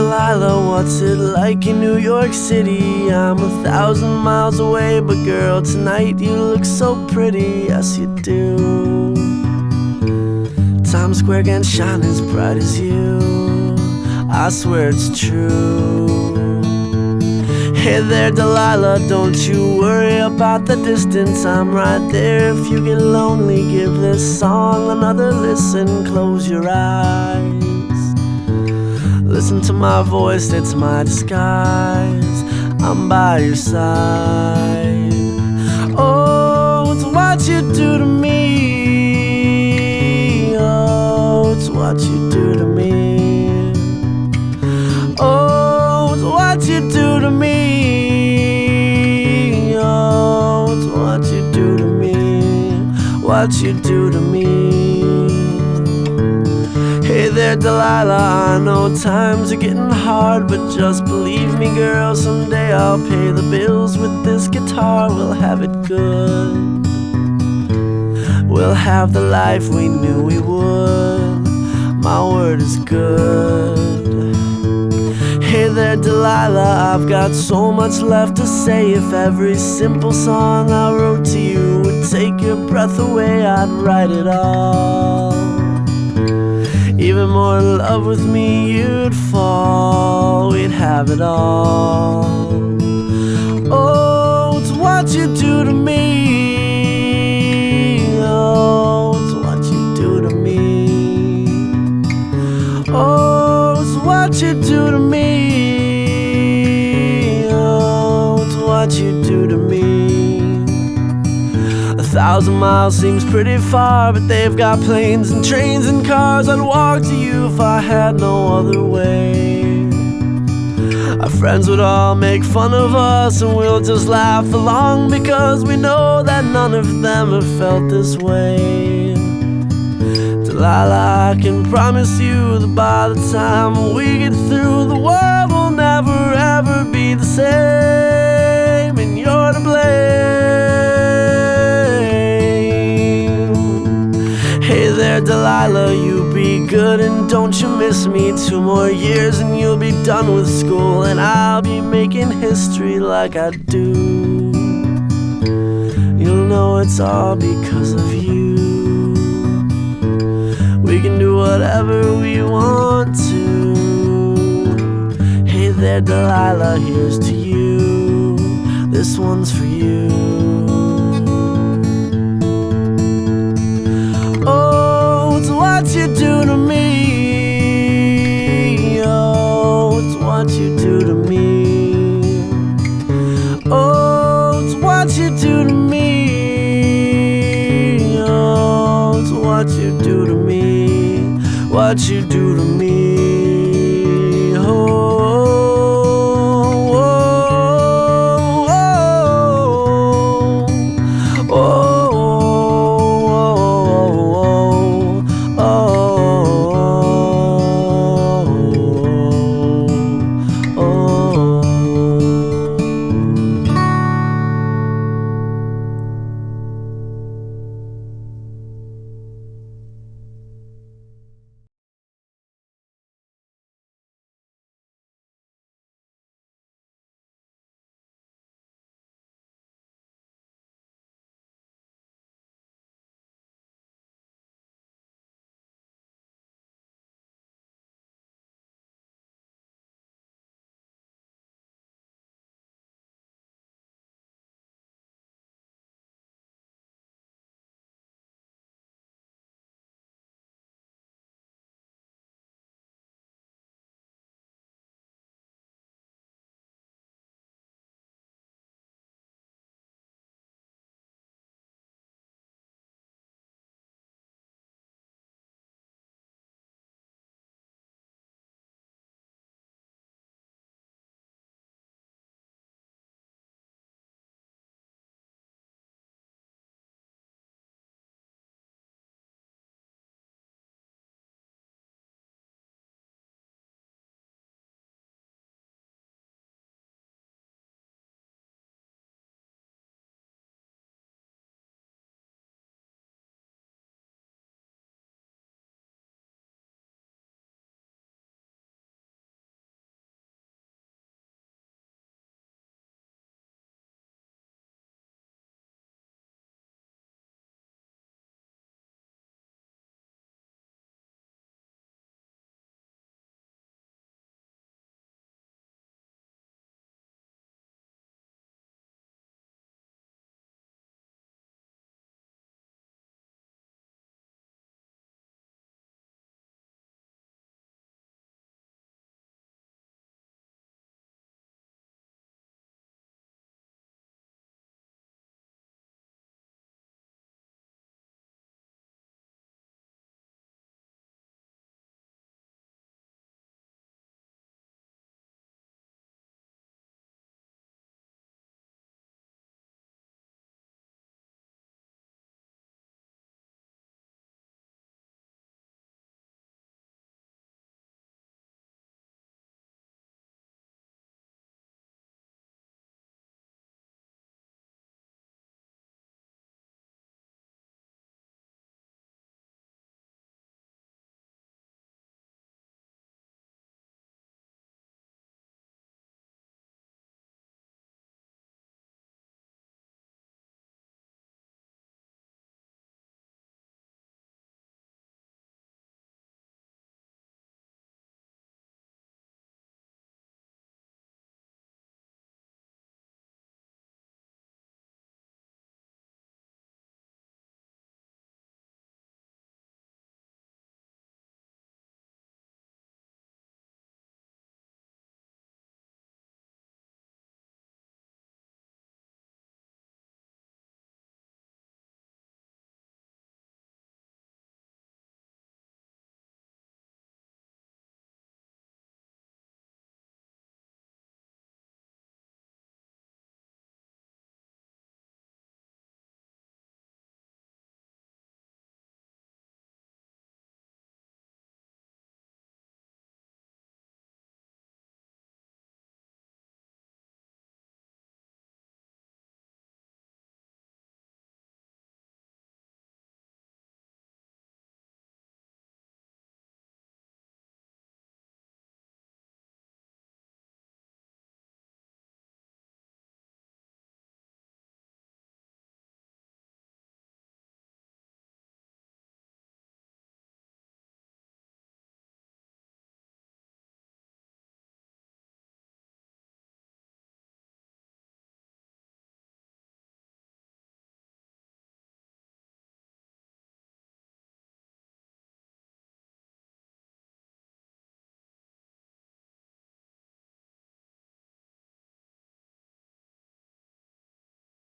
Delilah, what's it like in New York City? I'm 1,000 miles away, but girl, tonight you look so pretty, yes you do. Times Square can't shine as bright as you, I swear it's true. Hey there Delilah, don't you worry about the distance, I'm right there. If you get lonely, give this song another listen. Close your eyes, listen to my voice, it's my disguise. I'm by your side. Oh, it's what you do to me. Oh, it's what you do to me. Oh, it's what you do to me. Oh, it's what you do to me. What you do to me. Hey there Delilah, I know times are getting hard, but just believe me girl, someday I'll pay the bills with this guitar. We'll have it good, we'll have the life we knew we would. My word is good. Hey there Delilah, I've got so much left to say. If every simple song I wrote to you would take your breath away, I'd write it all. Even more in love with me you'd fall, we'd have it all. Oh, it's what you do to me. Oh, it's what you do to me. Oh, it's what you do to me. Oh, it's what you do to me. 1,000 miles seems pretty far, but they've got planes and trains and cars. I'd walk to you if I had no other way. Our friends would all make fun of us, and we'll just laugh along, because we know that none of them have felt this way. Delilah, I can promise you that by the time we get through, the world will never ever be the same, and you're to blame. Hey there Delilah, you be good and don't you miss me. 2 more years and you'll be done with school, and I'll be making history like I do. You'll know it's all because of you. We can do whatever we want to. Hey there Delilah, here's to you. This one's for you. What you do to me. Oh, it's what you do to me. Oh, it's what you do to me. Oh, it's what you do to me. What you do to me.